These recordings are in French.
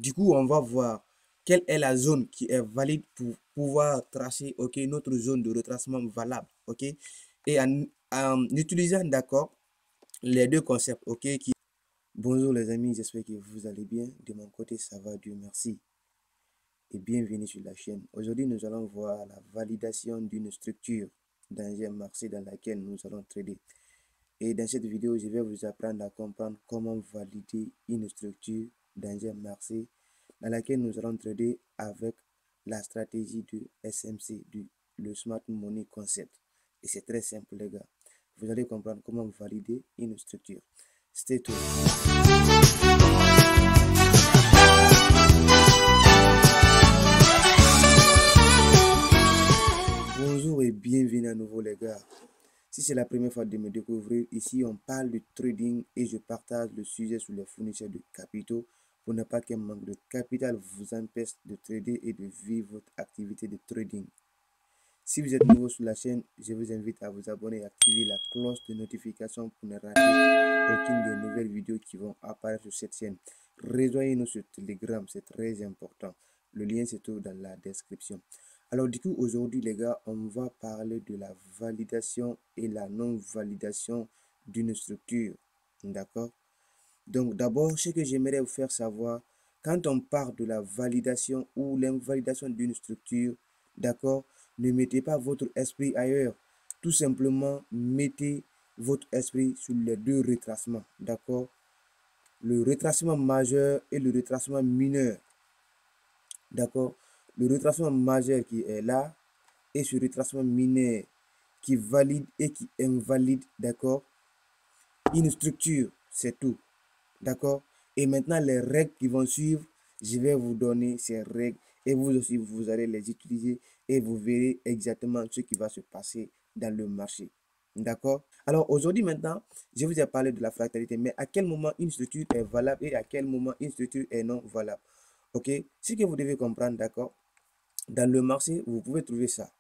Du coup, on va voir quelle est la zone qui est valide pour pouvoir tracer, ok, notre zone de retracement valable, ok. Et en utilisant, d'accord, les deux concepts, ok. Bonjour les amis, j'espère que vous allez bien. De mon côté, ça va, Dieu merci. Et bienvenue sur la chaîne. Aujourd'hui, nous allons voir la validation d'une structure dans un marché dans laquelle nous allons trader. Et dans cette vidéo, je vais vous apprendre à comprendre comment valider une structure dans un marché dans laquelle nous allons trader avec la stratégie du SMC, le Smart Money Concept. Et c'est très simple les gars. Vous allez comprendre comment valider une structure. Stay tuned. Bonjour et bienvenue à nouveau les gars. Si c'est la première fois de me découvrir, ici on parle de trading et je partage le sujet sur les fournisseurs de capitaux pour ne pas qu'un manque de capital vous empêche de trader et de vivre votre activité de trading. Si vous êtes nouveau sur la chaîne, je vous invite à vous abonner et activer la cloche de notification pour ne rater aucune des nouvelles vidéos qui vont apparaître sur cette chaîne. Rejoignez-nous sur Telegram, c'est très important. Le lien se trouve dans la description. Alors du coup, aujourd'hui les gars, on va parler de la validation et la non-validation d'une structure. D'accord? Donc d'abord, ce que j'aimerais vous faire savoir, quand on parle de la validation ou l'invalidation d'une structure, d'accord, ne mettez pas votre esprit ailleurs. Tout simplement, mettez votre esprit sur les deux retracements, d'accord? Le retracement majeur et le retracement mineur, d'accord? Le retracement majeur qui est là et ce retracement mineur qui valide et qui invalide, d'accord, une structure, c'est tout, d'accord? Et maintenant, les règles qui vont suivre, je vais vous donner ces règles et vous aussi, vous allez les utiliser et vous verrez exactement ce qui va se passer dans le marché, d'accord? Alors aujourd'hui, maintenant, je vous ai parlé de la fractalité, mais à quel moment une structure est valable et à quel moment une structure est non valable, ok? Ce que vous devez comprendre, d'accord? Dans le marché, vous pouvez trouver ça,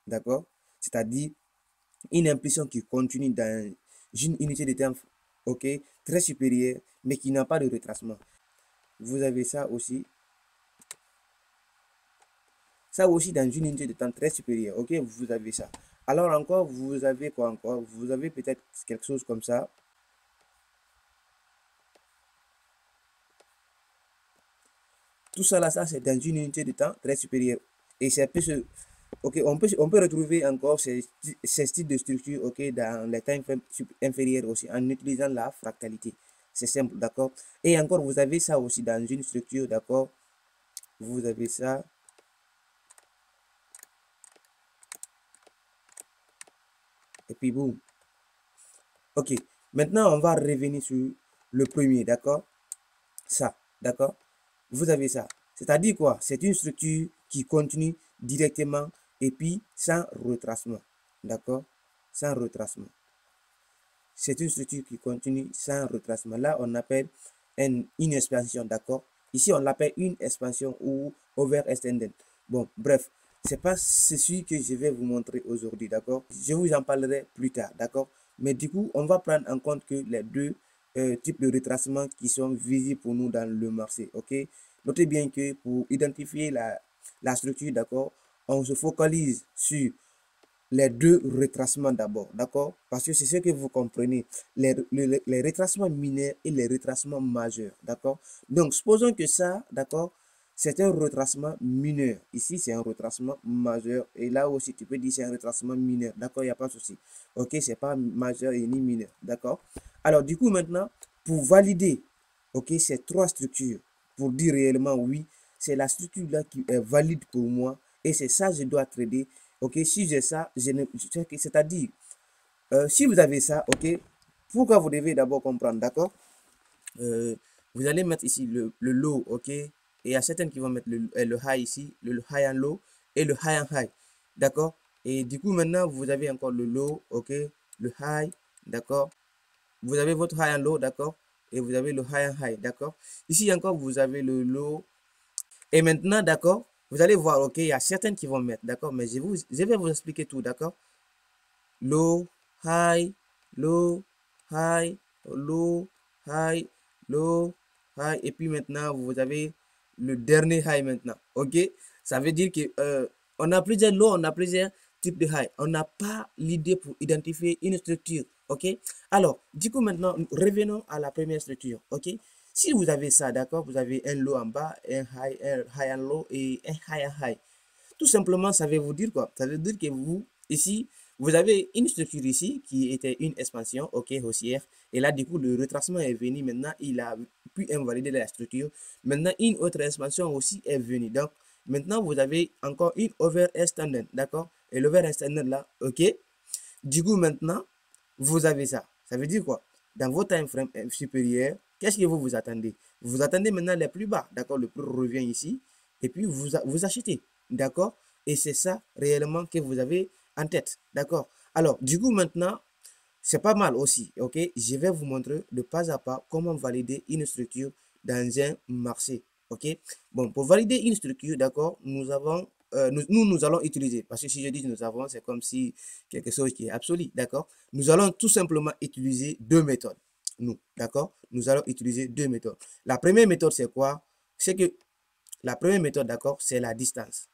d'accord? C'est-à-dire une impulsion qui continue dans une unité de temps, ok, très supérieure, mais qui n'a pas de retracement. Vous avez ça aussi. Ça aussi dans une unité de temps très supérieure, ok, vous avez ça. Alors encore, vous avez quoi encore? Vous avez peut-être quelque chose comme ça. Tout ça là, ça c'est dans une unité de temps très supérieure. Et c'est plus, ok, on peut retrouver encore ces styles de structure, ok, dans les temps inférieurs aussi, en utilisant la fractalité. C'est simple, d'accord. Et encore, vous avez ça aussi dans une structure, d'accord. Vous avez ça. Et puis boum. Ok. Maintenant, on va revenir sur le premier, d'accord. Ça, d'accord. Vous avez ça. C'est-à-dire quoi? C'est une structure qui continue directement et puis sans retracement. D'accord? Sans retracement. C'est une structure qui continue sans retracement. Là, on appelle une expansion, d'accord? Ici, on l'appelle une expansion ou overextended. Bon, bref, c'est pas ceci que je vais vous montrer aujourd'hui, d'accord? Je vous en parlerai plus tard, d'accord? Mais du coup, on va prendre en compte que les deux types de retracement qui sont visibles pour nous dans le marché, ok? Notez bien que pour identifier la structure, d'accord, on se focalise sur les deux retracements d'abord, d'accord? Parce que c'est ce que vous comprenez, les retracements mineurs et les retracements majeurs, d'accord? Donc, supposons que ça, d'accord, c'est un retracement mineur. Ici, c'est un retracement majeur. Et là aussi, tu peux dire c'est un retracement mineur, d'accord? Il n'y a pas de souci. Ok, c'est pas majeur et ni mineur, d'accord? Alors, du coup, maintenant, pour valider, ok, ces trois structures, pour dire réellement oui, c'est la structure là qui est valide pour moi et c'est ça que je dois trader. Ok, si j'ai ça, c'est-à-dire, si vous avez ça, ok, pourquoi vous devez d'abord comprendre, d'accord? Euh, vous allez mettre ici le low, ok, et il y a certaines qui vont mettre le high ici, le high en low et le high en high, d'accord? Et du coup, maintenant, vous avez encore le low, ok, le high, d'accord? Vous avez votre high en low, d'accord? Et vous avez le high en high, d'accord? Ici encore, vous avez le low. Et maintenant, d'accord, vous allez voir, ok, il y a certaines qui vont mettre, d'accord, mais je vais vous expliquer tout, d'accord? Low, high, low, high, low, high, low, high. Et puis maintenant, vous avez le dernier high maintenant. OK? Ça veut dire que on a plusieurs lots, on a plusieurs types de high. On n'a pas l'idée pour identifier une structure. OK? Alors, du coup, maintenant, revenons à la première structure. OK? Si vous avez ça, d'accord, vous avez un low en bas, un high en low et un high en high. Tout simplement, ça veut vous dire quoi? Ça veut dire que vous, ici, vous avez une structure ici qui était une expansion, ok, haussière. Et là, du coup, le retracement est venu. Maintenant, il a pu invalider la structure. Maintenant, une autre expansion aussi est venue. Donc, maintenant, vous avez encore une overextended, d'accord? Et l'overextended là, ok? Du coup, maintenant, vous avez ça. Ça veut dire quoi? Dans votre time frame supérieur, qu'est-ce que vous vous attendez? Vous attendez maintenant les plus bas, d'accord? Le prix revient ici. Et puis, vous achetez, d'accord? Et c'est ça réellement que vous avez en tête, d'accord? Alors, du coup, maintenant, c'est pas mal aussi, ok? Je vais vous montrer de pas à pas comment valider une structure dans un marché, ok? Bon, pour valider une structure, d'accord, nous avons, nous allons utiliser, parce que si je dis nous avons, c'est comme si quelque chose qui est absolu, d'accord? Nous allons tout simplement utiliser deux méthodes, nous, d'accord? Nous allons utiliser deux méthodes. La première méthode, c'est quoi? C'est que la première méthode, d'accord, c'est la distance.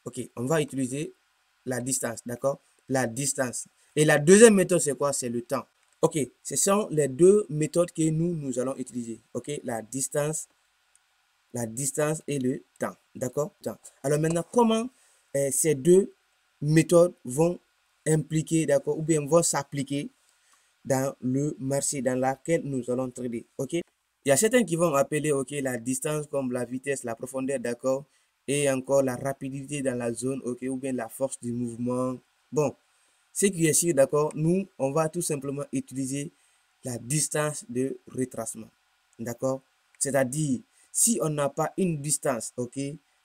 Ok, on va utiliser la distance, d'accord? La distance. Et la deuxième méthode, c'est quoi? C'est le temps. Ok, ce sont les deux méthodes que nous allons utiliser. Ok, la distance et le temps. D'accord? Alors maintenant, comment ces deux méthodes vont impliquer, d'accord, ou bien vont s'appliquer dans le marché dans lequel nous allons trader. Ok? Il y a certains qui vont appeler ok, la distance comme la vitesse, la profondeur, d'accord, et encore la rapidité dans la zone, ok, ou bien la force du mouvement. Bon, ce qui est sûr, d'accord, nous, on va tout simplement utiliser la distance de retracement. D'accord? C'est-à-dire, si on n'a pas une distance, ok,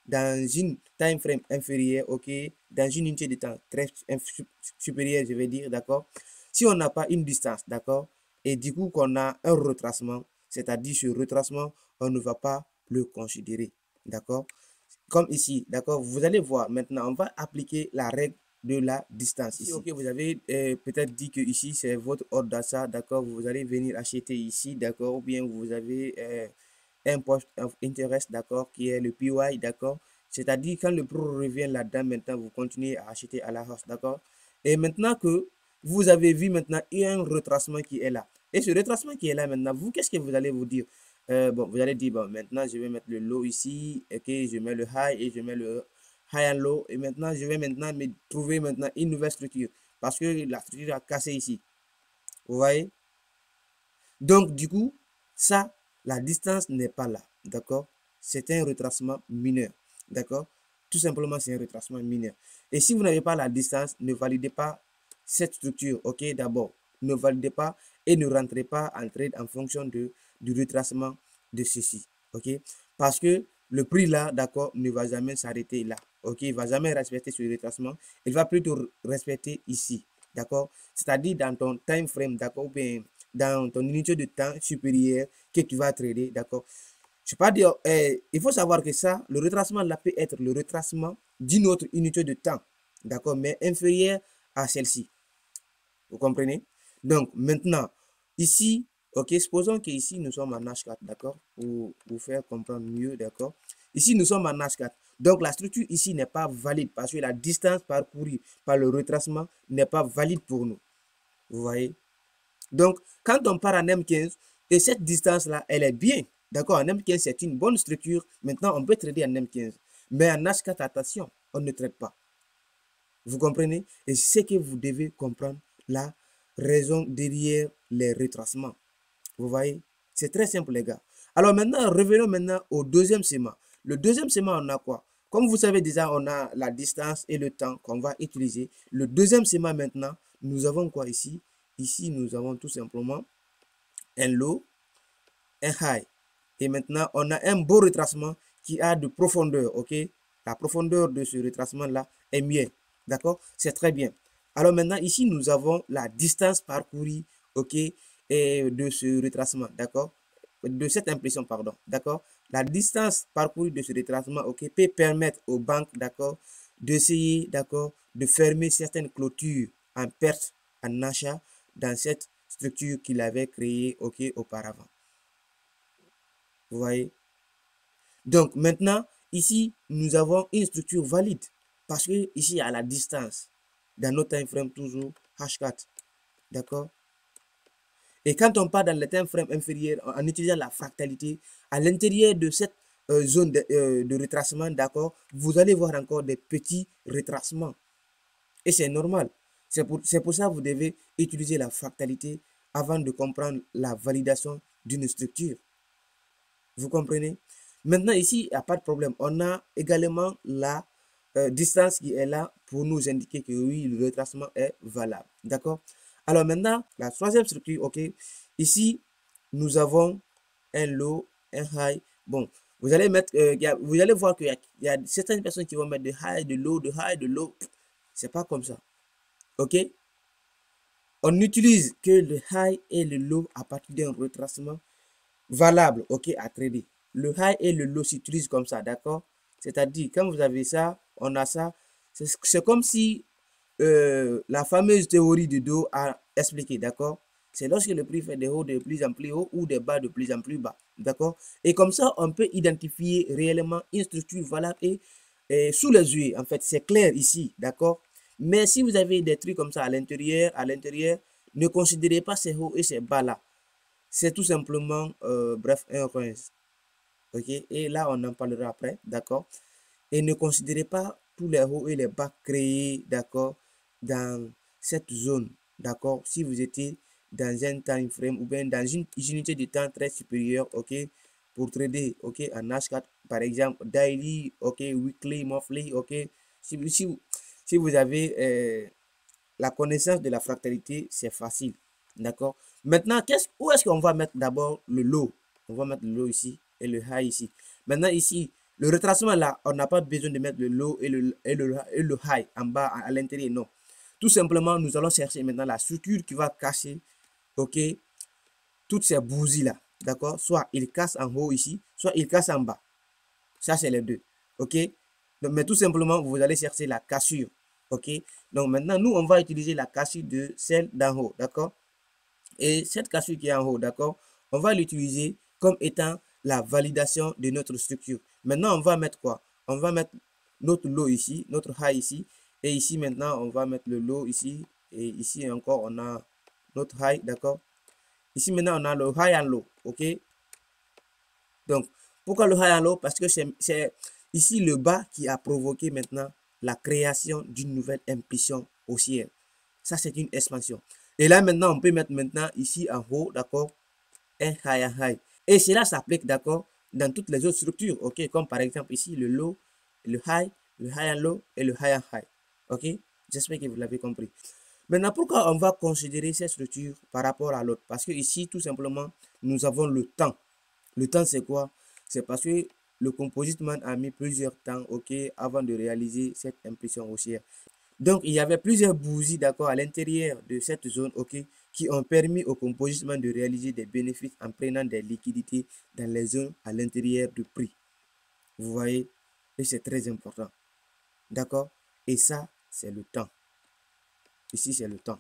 dans une time frame inférieure, ok, dans une unité de temps très supérieure, je vais dire, d'accord, si on n'a pas une distance, d'accord, et du coup qu'on a un retracement, c'est-à-dire ce retracement, on ne va pas le considérer, d'accord? Comme ici, d'accord, vous allez voir maintenant, on va appliquer la règle de la distance ici. Ok, vous avez peut-être dit que ici c'est votre ordre d'achat, d'accord, vous allez venir acheter ici, d'accord, ou bien vous avez un post of interest, d'accord, qui est le PY, d'accord, c'est-à-dire quand le prix revient là-dedans, maintenant vous continuez à acheter à la hausse, d'accord, et maintenant que vous avez vu maintenant il y a un retracement qui est là, et ce retracement qui est là maintenant, vous, qu'est-ce que vous allez vous dire? Bon, vous allez dire, bon, maintenant je vais mettre le low ici, et que je mets le high et je mets le high and low, et maintenant je vais maintenant me trouver maintenant une nouvelle structure, parce que la structure a cassé ici, vous voyez? Donc, du coup, ça, la distance n'est pas là, d'accord? C'est un retracement mineur, d'accord? Tout simplement, c'est un retracement mineur. Et si vous n'avez pas la distance, ne validez pas cette structure, ok? D'abord, ne validez pas et ne rentrez pas en trade en fonction du retracement de ceci, ok? Parce que le prix là, d'accord, ne va jamais s'arrêter là, ok? Il ne va jamais respecter ce retracement, il va plutôt respecter ici, d'accord? C'est-à-dire dans ton time frame, d'accord, ou bien dans ton unité de temps supérieure que tu vas trader, d'accord? Je ne sais pas dire, il faut savoir que ça, le retracement là peut être le retracement d'une autre unité de temps, d'accord, mais inférieur à celle-ci. Vous comprenez? Donc, maintenant, ici, ok, supposons qu'ici, nous sommes en H4, d'accord, pour vous faire comprendre mieux, d'accord. Ici, nous sommes en H4. Donc, la structure ici n'est pas valide parce que la distance parcourue par le retracement n'est pas valide pour nous. Vous voyez? Donc, quand on part en M15, et cette distance-là, elle est bien. D'accord, en M15, c'est une bonne structure. Maintenant, on peut trader en M15. Mais en H4, attention, on ne traite pas. Vous comprenez? Et c'est que vous devez comprendre la raison derrière les retracements. Vous voyez? C'est très simple, les gars. Alors maintenant, revenons maintenant au deuxième schéma. Le deuxième schéma, on a quoi? Comme vous savez déjà, on a la distance et le temps qu'on va utiliser. Le deuxième schéma maintenant, nous avons quoi ici? Ici, nous avons tout simplement un low, un high. Et maintenant, on a un beau retracement qui a de profondeur, ok? La profondeur de ce retracement-là est mieux, d'accord? C'est très bien. Alors maintenant, ici, nous avons la distance parcourue, ok? Et de ce retracement, d'accord? De cette impression, pardon, d'accord? La distance parcourue de ce retracement, ok, peut permettre aux banques, d'accord, d'essayer, d'accord, de fermer certaines clôtures en perte, en achat dans cette structure qu'il avait créée, ok, auparavant. Vous voyez? Donc maintenant, ici, nous avons une structure valide parce que ici, à la distance, dans notre time frame, toujours H4. D'accord? Et quand on part dans le time frame inférieur, en utilisant la fractalité, à l'intérieur de cette zone de retracement, d'accord, vous allez voir encore des petits retracements. Et c'est normal. C'est pour ça que vous devez utiliser la fractalité avant de comprendre la validation d'une structure. Vous comprenez? Maintenant, ici, il n'y a pas de problème. On a également la distance qui est là pour nous indiquer que oui, le retracement est valable. D'accord? Alors maintenant, la troisième structure, ok. Ici, nous avons un low, un high. Bon, vous allez mettre, vous allez voir qu'il y a certaines personnes qui vont mettre de high, de low, de high, de low. C'est pas comme ça. Ok? On n'utilise que le high et le low à partir d'un retracement valable, ok, à trader. Le high et le low s'utilisent comme ça, d'accord? C'est-à-dire, quand vous avez ça, on a ça. C'est comme si la fameuse théorie du dos a expliqué, d'accord? C'est lorsque le prix fait des hauts de plus en plus haut ou des bas de plus en plus bas, d'accord? Et comme ça, on peut identifier réellement une structure valable et sous les yeux, en fait, c'est clair ici, d'accord? Mais si vous avez des trucs comme ça à l'intérieur, ne considérez pas ces hauts et ces bas là. C'est tout simplement, bref, un rince. Ok? Et là, on en parlera après, d'accord? Et ne considérez pas tous les hauts et les bas créés, d'accord, dans cette zone, d'accord? Si vous étiez dans un time frame ou bien dans une unité de temps très supérieure, ok, pour trader, ok, en H4, par exemple, daily, ok, weekly, monthly, ok. Si vous avez la connaissance de la fractalité, c'est facile, d'accord? Maintenant, où est-ce qu'on va mettre d'abord le low? On va mettre le low ici et le high ici. Maintenant, ici, le retracement là, on n'a pas besoin de mettre le low et le high en bas, à l'intérieur, non. Tout simplement, nous allons chercher maintenant la structure qui va casser, ok, toutes ces bougies là, d'accord? Soit il casse en haut ici, soit il casse en bas. Ça, c'est les deux, ok? Donc, mais tout simplement, vous allez chercher la cassure, ok? Donc maintenant, nous, on va utiliser la cassure de celle d'en haut, d'accord? Et cette cassure qui est en haut, d'accord, on va l'utiliser comme étant la validation de notre structure. Maintenant, on va mettre quoi? On va mettre notre low ici, notre high ici. Et ici, maintenant, on va mettre le low ici. Et ici encore, on a notre high, d'accord? Ici, maintenant, on a le high and low, ok? Donc, pourquoi le high and low? Parce que c'est ici le bas qui a provoqué maintenant la création d'une nouvelle impulsion haussière. Ça, c'est une expansion. Et là, maintenant, on peut mettre maintenant ici en haut, d'accord, un high and high. Et cela s'applique, d'accord, dans toutes les autres structures, ok, comme par exemple ici le low, le high and low et le high and high. Ok, j'espère que vous l'avez compris. Maintenant, pourquoi on va considérer ces structures par rapport à l'autre? Parce que ici, tout simplement, nous avons le temps. Le temps, c'est quoi? C'est parce que le composite man a mis plusieurs temps, ok, avant de réaliser cette impulsion haussière. Donc, il y avait plusieurs bougies, d'accord, à l'intérieur de cette zone, ok, qui ont permis au composite man de réaliser des bénéfices en prenant des liquidités dans les zones à l'intérieur du prix. Vous voyez? Et c'est très important. D'accord? Et ça, c'est le temps. Ici, c'est le temps.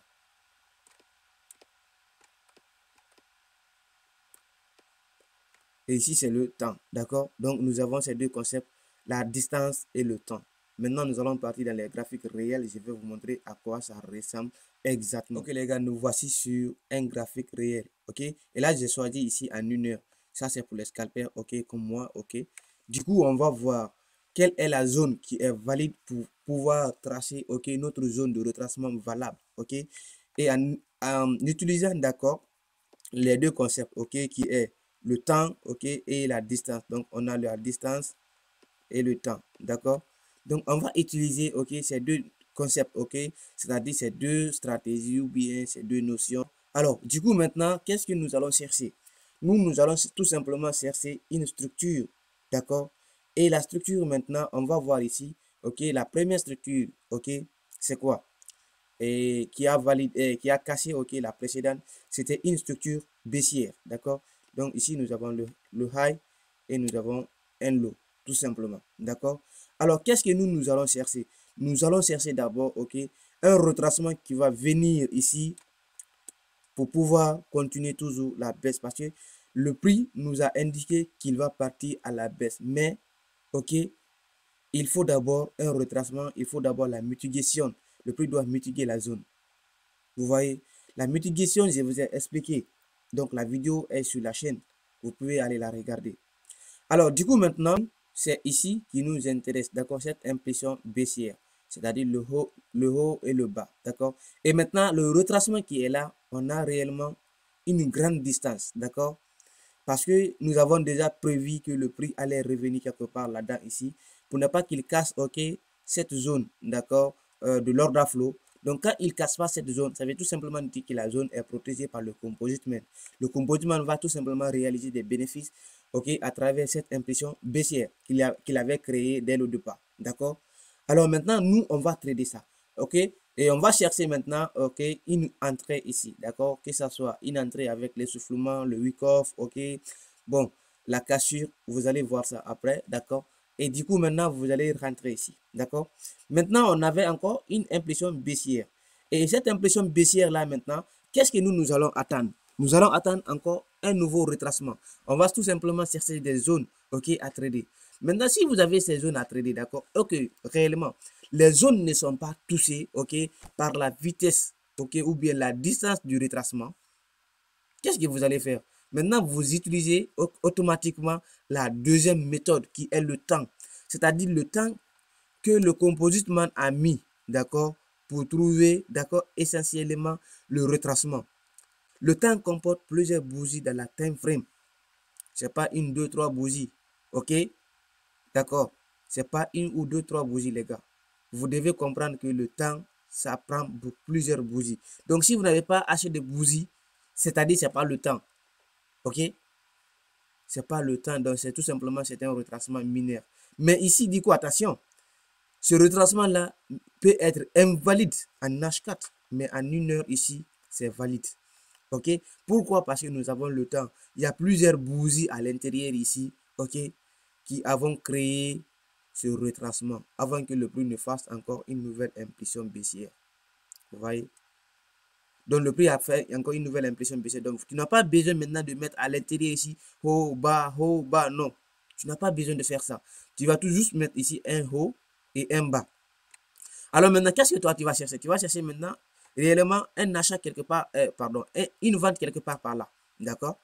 Et ici, c'est le temps. D'accord? Donc, nous avons ces deux concepts, la distance et le temps. Maintenant, nous allons partir dans les graphiques réels et je vais vous montrer à quoi ça ressemble exactement. Ok, les gars, nous voici sur un graphique réel. Ok? Et là, j'ai choisi ici en 1 heure. Ça, c'est pour les scalpers. Ok? Comme moi. Ok? Du coup, on va voir quelle est la zone qui est valide pour pouvoir tracer, ok, notre zone de retracement valable. Ok? Et en utilisant, d'accord, les deux concepts, ok, qui est le temps, ok, et la distance. Donc, on a la distance et le temps, d'accord? Donc, on va utiliser, ok, ces deux concepts, ok, c'est-à-dire ces deux stratégies ou bien ces deux notions. Alors, du coup, maintenant, qu'est-ce que nous allons chercher? Nous allons tout simplement chercher une structure, d'accord? Et la structure, maintenant, on va voir ici, ok, la première structure, ok, c'est quoi? Et qui a validé, qui a cassé, ok, la précédente, c'était une structure baissière, d'accord? Donc ici, nous avons le high et nous avons un low, tout simplement, d'accord? Alors, qu'est-ce que nous allons chercher? Nous allons chercher d'abord, ok, un retracement qui va venir ici pour pouvoir continuer toujours la baisse parce que le prix nous a indiqué qu'il va partir à la baisse. Mais, ok, il faut d'abord un retracement, il faut d'abord la mitigation. Le prix doit mitiguer la zone. Vous voyez, la mitigation, je vous ai expliqué. Donc, la vidéo est sur la chaîne. Vous pouvez aller la regarder. Alors, du coup, maintenant, c'est ici qui nous intéresse, d'accord, cette impression baissière, c'est-à-dire le haut et le bas, d'accord. Et maintenant, le retracement qui est là, on a réellement une grande distance, d'accord, parce que nous avons déjà prévu que le prix allait revenir quelque part là-dedans ici, pour ne pas qu'il casse, ok, cette zone, d'accord, de l'ordre à flot. Donc, quand il ne casse pas cette zone, ça veut tout simplement dire que la zone est protégée par le composite man. Le composite man va tout simplement réaliser des bénéfices, ok, à travers cette impression baissière qu'il avait créée dès le départ, d'accord. Alors maintenant, nous, on va trader ça, ok. Et on va chercher maintenant, ok, une entrée ici, d'accord, que ça soit une entrée avec l'essoufflement, le wick-off, ok. Bon, la cassure, vous allez voir ça après, d'accord. Et du coup, maintenant, vous allez rentrer ici, d'accord. Maintenant, on avait encore une impression baissière. Et cette impression baissière-là, maintenant, qu'est-ce que nous allons attendre? Nous allons attendre encore un nouveau retracement. On va tout simplement chercher des zones, ok, à trader. Maintenant, si vous avez ces zones à trader, d'accord, ok, réellement, les zones ne sont pas touchées, ok, par la vitesse, ok, ou bien la distance du retracement. Qu'est-ce que vous allez faire? Maintenant, vous utilisez automatiquement la deuxième méthode qui est le temps. C'est-à-dire le temps que le composite man a mis, d'accord, pour trouver, d'accord, essentiellement le retracement. Le temps comporte plusieurs bougies dans la time frame. C'est pas une, deux, trois bougies. Ok? D'accord? C'est pas une ou deux, trois bougies, les gars. Vous devez comprendre que le temps, ça prend plusieurs bougies. Donc, si vous n'avez pas assez de bougies, c'est-à-dire c'est pas le temps. Ok? C'est pas le temps. Donc, c'est tout simplement c'est un retracement mineur. Mais ici, du coup, attention. Ce retracement-là peut être invalide en H4, mais en une heure ici, c'est valide. Ok? Pourquoi? Parce que nous avons le temps. Il y a plusieurs bougies à l'intérieur ici, ok, qui avons créé ce retracement avant que le prix ne fasse encore une nouvelle impulsion baissière. Vous voyez? Donc le prix a fait encore une nouvelle impression baissière. Donc tu n'as pas besoin maintenant de mettre à l'intérieur ici haut, bas, non. Tu n'as pas besoin de faire ça. Tu vas tout juste mettre ici un haut et un bas. Alors maintenant, qu'est-ce que toi tu vas chercher? Tu vas chercher maintenant réellement un achat quelque part, pardon, une vente quelque part par là. D'accord?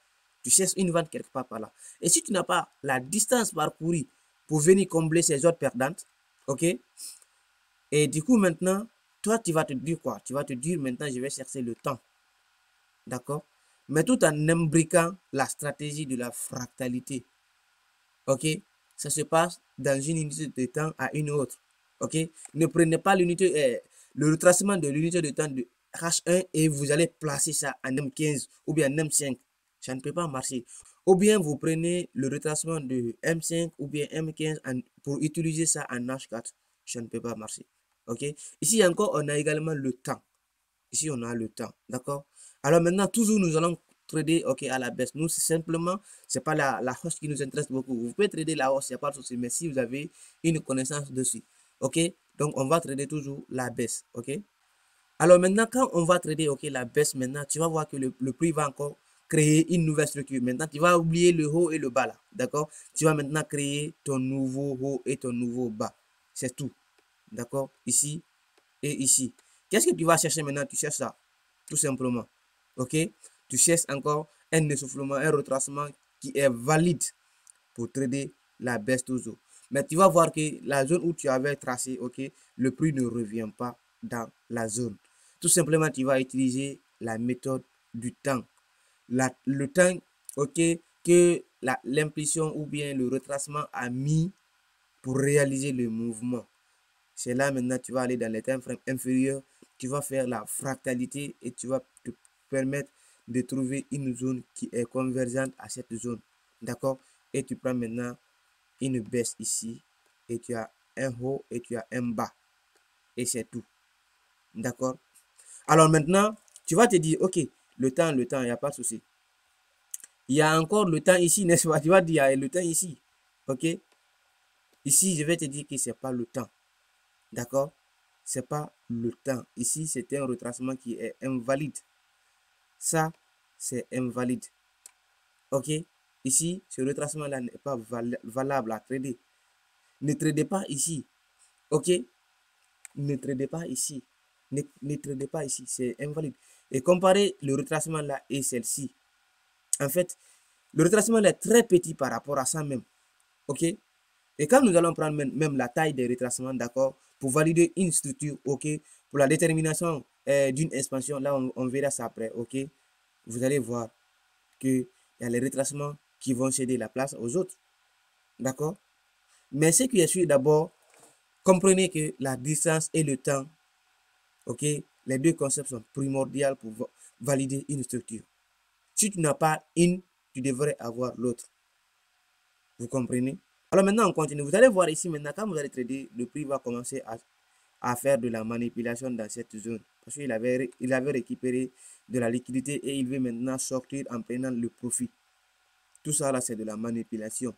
Tu cherches une vente quelque part par là. Et si tu n'as pas la distance parcourue pour venir combler ces autres perdantes, ok? Et du coup, maintenant, toi, tu vas te dire quoi? Tu vas te dire maintenant, je vais chercher le temps. D'accord? Mais tout en imbriquant la stratégie de la fractalité. Ok? Ça se passe dans une unité de temps à une autre. Ok? Ne prenez pas l'unité, le retracement de l'unité de temps de H1 et vous allez placer ça en M15 ou bien en M5. Ça ne peut pas marcher. Ou bien vous prenez le retracement de M5 ou bien M15 pour utiliser ça en H4. Ça ne peut pas marcher. Ok? Ici encore, on a également le temps. Ici, on a le temps. D'accord? Alors maintenant, toujours, nous allons trader ok, à la baisse. Nous, c'est simplement, c'est pas la hausse qui nous intéresse beaucoup. Vous pouvez trader la hausse, il n'y a pas de souci. Mais si vous avez une connaissance dessus, ok? Donc, on va trader toujours la baisse. Ok? Alors maintenant, quand on va trader ok, la baisse, maintenant, tu vas voir que le prix va encore créer une nouvelle structure. Maintenant, tu vas oublier le haut et le bas là. D'accord? Tu vas maintenant créer ton nouveau haut et ton nouveau bas. C'est tout. D'accord? Ici et ici. Qu'est-ce que tu vas chercher maintenant? Tu cherches ça. Tout simplement. Ok? Tu cherches encore un essoufflement, un retracement qui est valide pour trader la baisse toujours. Mais tu vas voir que la zone où tu avais tracé, ok, le prix ne revient pas dans la zone. Tout simplement, tu vas utiliser la méthode du temps. Le temps, ok, que l'impulsion ou bien le retracement a mis pour réaliser le mouvement. C'est là maintenant tu vas aller dans les time frames inférieurs, tu vas faire la fractalité et tu vas te permettre de trouver une zone qui est convergente à cette zone. D'accord? Et tu prends maintenant une baisse ici et tu as un haut et tu as un bas. Et c'est tout. D'accord? Alors maintenant, tu vas te dire, ok, le temps, il n'y a pas de souci. Il y a encore le temps ici, n'est-ce pas? Tu vas dire, il y a le temps ici. Ok? Ici, je vais te dire que ce n'est pas le temps. D'accord? C'est pas le temps. Ici, c'est un retracement qui est invalide. Ça, c'est invalide. Ok, ici, ce retracement-là n'est pas valable à trader. Ne tradez pas ici. Ok, ne tradez pas ici. Ne tradez pas ici, c'est invalide. Et comparez le retracement là et celle-ci. En fait, le retracement là est très petit par rapport à ça même. Ok, et quand nous allons prendre même la taille des retracements, d'accord, pour valider une structure, ok, pour la détermination d'une expansion, là, on verra ça après, ok. Vous allez voir qu'il y a les retracements qui vont céder la place aux autres, d'accord. Mais ce qui est sûr d'abord, comprenez que la distance et le temps, ok, les deux concepts sont primordiaux pour valider une structure. Si tu n'as pas une, tu devrais avoir l'autre. Vous comprenez? Alors maintenant, on continue. Vous allez voir ici maintenant, quand vous allez trader, le prix va commencer à faire de la manipulation dans cette zone. Parce qu'il avait récupéré de la liquidité et il veut maintenant sortir en prenant le profit. Tout ça là, c'est de la manipulation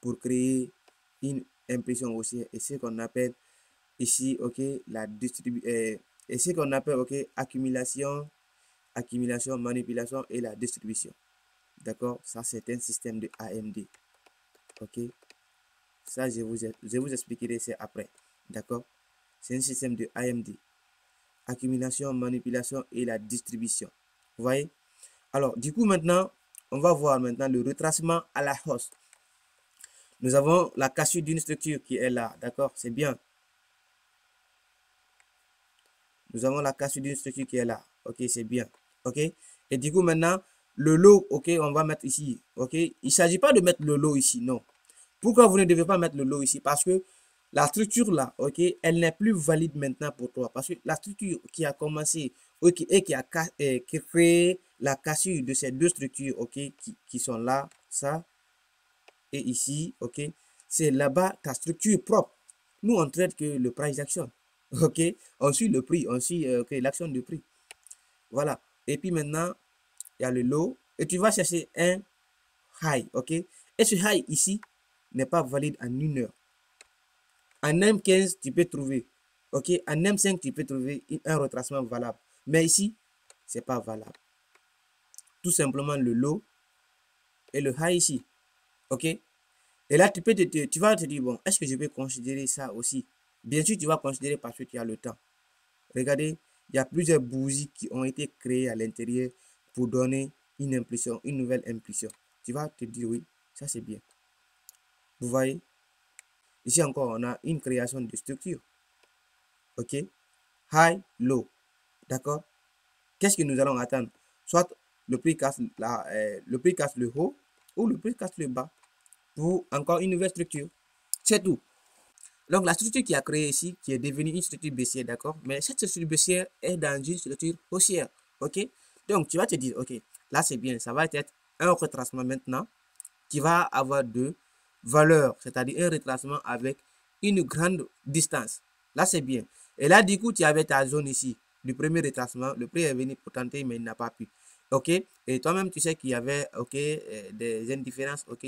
pour créer une impression haussière. Et ce qu'on appelle ici, ok, la distribution. Et ce qu'on appelle, ok, accumulation, manipulation et la distribution. D'accord? Ça, c'est un système de AMD. Ok? Ça, je vous expliquerai ça après. D'accord? C'est un système de AMD. Accumulation, manipulation et la distribution. Vous voyez? Alors, du coup, maintenant, on va voir maintenant le retracement à la hausse. Nous avons la cassure d'une structure qui est là. D'accord? C'est bien. Nous avons la cassure d'une structure qui est là. Ok, c'est bien. Ok? Et du coup, maintenant, le lot, ok, on va mettre ici. Ok? Il ne s'agit pas de mettre le lot ici, non. Pourquoi vous ne devez pas mettre le lot ici? Parce que la structure là, ok, elle n'est plus valide maintenant pour toi. Parce que la structure qui a commencé et qui a créé la cassure de ces deux structures, ok, qui sont là, ça et ici, ok, c'est là-bas ta structure propre. Nous, on traite que le price d'action, ok, on suit le prix, on suit l'action de prix. Voilà. Et puis maintenant, il y a le low et tu vas chercher un high, ok. Et ce high ici n'est pas valide en une heure. En M15, tu peux trouver, ok, en M5, tu peux trouver un retracement valable. Mais ici, c'est pas valable. Tout simplement le low et le high ici, ok. Et là, tu vas te dire, bon, est-ce que je peux considérer ça aussi? Bien sûr, tu vas considérer parce que tu as le temps. Regardez, il y a plusieurs bougies qui ont été créées à l'intérieur pour donner une impulsion, une nouvelle impulsion. Tu vas te dire, oui, ça c'est bien. Vous voyez? Ici encore, on a une création de structure. Ok? High, low. D'accord? Qu'est-ce que nous allons attendre? Soit le prix casse le haut ou le prix casse le bas pour encore une nouvelle structure. C'est tout. Donc la structure qui a créé ici, qui est devenue une structure baissière, d'accord? Mais cette structure baissière est dans une structure haussière. Ok? Donc tu vas te dire, ok, là c'est bien, ça va être un retracement maintenant qui va avoir de valeur, c'est-à-dire un retracement avec une grande distance. Là, c'est bien. Et là, du coup, tu avais ta zone ici, du premier retracement. Le prix est venu pour tenter, mais il n'a pas pu. OK? Et toi-même, tu sais qu'il y avait, OK, des indifférences, OK,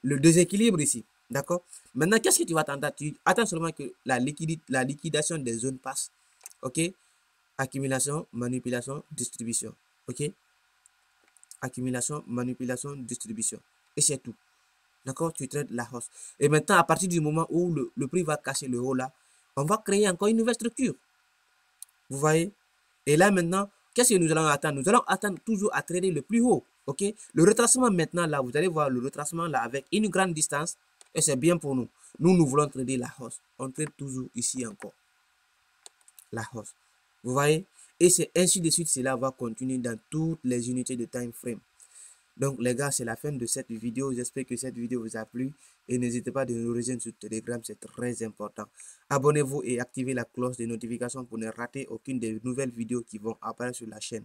le déséquilibre ici. D'accord? Maintenant, qu'est-ce que tu vas attendre? Tu attends seulement que la liquidation des zones passe. OK? Accumulation, manipulation, distribution. OK? Accumulation, manipulation, distribution. Et c'est tout. D'accord? Tu traites la hausse. Et maintenant, à partir du moment où le prix va casser le haut là, on va créer encore une nouvelle structure. Vous voyez? Et là maintenant, qu'est-ce que nous allons attendre? Nous allons attendre toujours à trader le plus haut. Ok? Le retracement maintenant là, vous allez voir le retracement là avec une grande distance. Et c'est bien pour nous. Nous voulons trader la hausse. On trade toujours ici encore. La hausse. Vous voyez? Et c'est ainsi de suite, cela va continuer dans toutes les unités de time frame. Donc les gars, c'est la fin de cette vidéo. J'espère que cette vidéo vous a plu. Et n'hésitez pas de nous rejoindre sur Telegram, c'est très important. Abonnez-vous et activez la cloche de notification pour ne rater aucune des nouvelles vidéos qui vont apparaître sur la chaîne.